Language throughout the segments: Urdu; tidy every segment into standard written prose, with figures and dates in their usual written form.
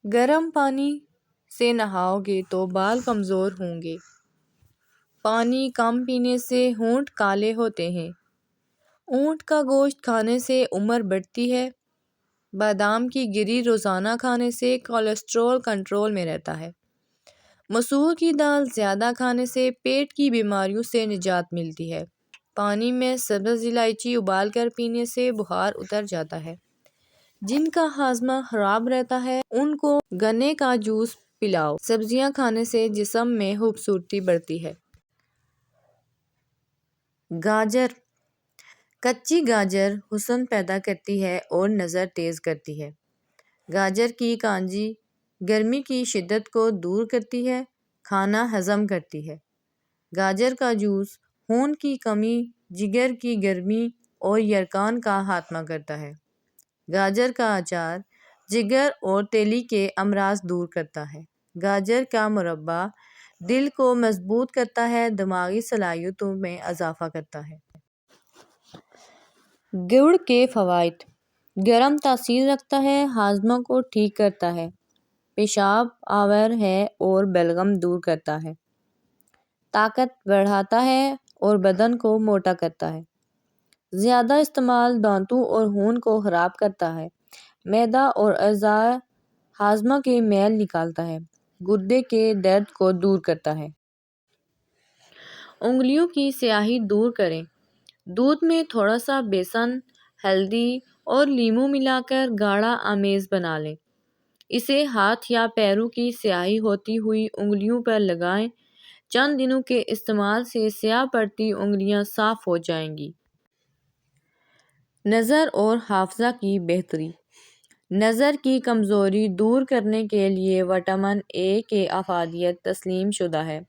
گرم پانی سے نہاؤ گے تو بال کمزور ہوں گے۔ پانی کم پینے سے ہونٹ کالے ہوتے ہیں۔ اونٹ کا گوشت کھانے سے عمر بڑھتی ہے۔ بادام کی گری روزانہ کھانے سے کولیسٹرول کنٹرول میں رہتا ہے۔ مسور کی دال زیادہ کھانے سے پیٹ کی بیماریوں سے نجات ملتی ہے۔ پانی میں سبز الائچی ابال کر پینے سے بخار اتر جاتا ہے۔ جن کا ہاضمہ خراب رہتا ہے ان کو گنے کا جوس پلاؤ۔ سبزیاں کھانے سے جسم میں خوبصورتی بڑھتی ہے۔ گاجر۔ کچی گاجر حسن پیدا کرتی ہے اور نظر تیز کرتی ہے۔ گاجر کی کانجی گرمی کی شدت کو دور کرتی ہے، کھانا ہضم کرتی ہے۔ گاجر کا جوس خون کی کمی، جگر کی گرمی اور یرقان کا خاتمہ کرتا ہے۔ گاجر کا اچار جگر اور تیلی کے امراض دور کرتا ہے۔ گاجر کا مربا دل کو مضبوط کرتا ہے، دماغی صلاحیتوں میں اضافہ کرتا ہے۔ گڑ کے فوائد: گرم تاثیر رکھتا ہے، ہاضمہ کو ٹھیک کرتا ہے، پیشاب آور ہے اور بلغم دور کرتا ہے، طاقت بڑھاتا ہے اور بدن کو موٹا کرتا ہے۔ زیادہ استعمال دانتوں اور خون کو خراب کرتا ہے، معدہ اور اعضائے ہاضمہ کے میل نکالتا ہے، گردے کے درد کو دور کرتا ہے۔ انگلیوں کی سیاہی دور کریں: دودھ میں تھوڑا سا بیسن، ہلدی اور لیموں ملا کر گاڑھا آمیز بنا لیں۔ اسے ہاتھ یا پیروں کی سیاہی ہوتی ہوئی انگلیوں پر لگائیں۔ چند دنوں کے استعمال سے سیاہ پڑتی انگلیاں صاف ہو جائیں گی۔ نظر اور حافظہ کی بہتری: نظر کی کمزوری دور کرنے کے لیے وٹامن اے کی افادیت تسلیم شدہ ہے۔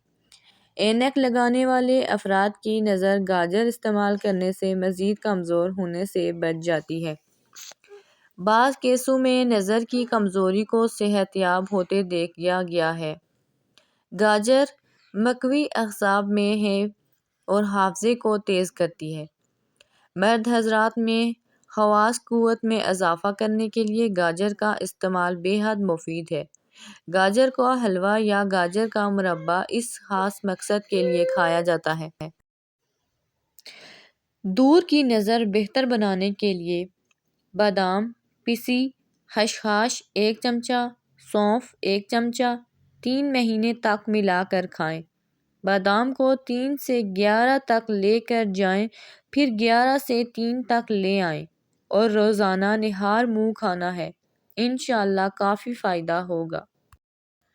اینک لگانے والے افراد کی نظر گاجر استعمال کرنے سے مزید کمزور ہونے سے بچ جاتی ہے۔ بعض کیسوں میں نظر کی کمزوری کو صحت یاب ہوتے دیکھا گیا ہے۔ گاجر مقوی اعصاب میں ہے اور حافظے کو تیز کرتی ہے۔ مرد حضرات میں حواس قوت میں اضافہ کرنے کے لیے گاجر کا استعمال بے حد مفید ہے۔ گاجر کا حلوہ یا گاجر کا مربا اس خاص مقصد کے لیے کھایا جاتا ہے۔ دور کی نظر بہتر بنانے کے لیے بادام پیسی، خشخاش 1 چمچہ، سونف 1 چمچہ 3 مہینے تک ملا کر کھائیں۔ بادام کو 3 سے 11 تک لے کر جائیں، پھر 11 سے 3 تک لے آئیں اور روزانہ نہار منہ کھانا ہے۔ انشاءاللہ کافی فائدہ ہوگا۔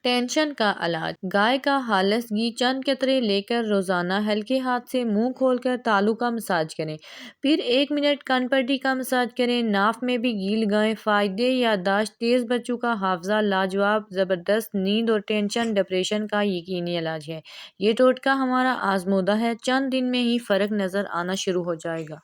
ٹینشن کا علاج: گائے کا خالص گھی چند قطرے لے کر روزانہ ہلکے ہاتھ سے منہ کھول کر تالو کا مساج کریں، پھر 1 منٹ کان پٹی کا مساج کریں۔ ناف میں بھی گھی لگائیں۔ فائدے: یادداشت تیز، بچوں کا حافظہ لاجواب، زبردست نیند اور ٹینشن ڈپریشن کا یقینی علاج ہے۔ یہ ٹوٹکا ہمارا آزمودہ ہے، چند دن میں ہی فرق نظر آنا شروع ہو جائے گا۔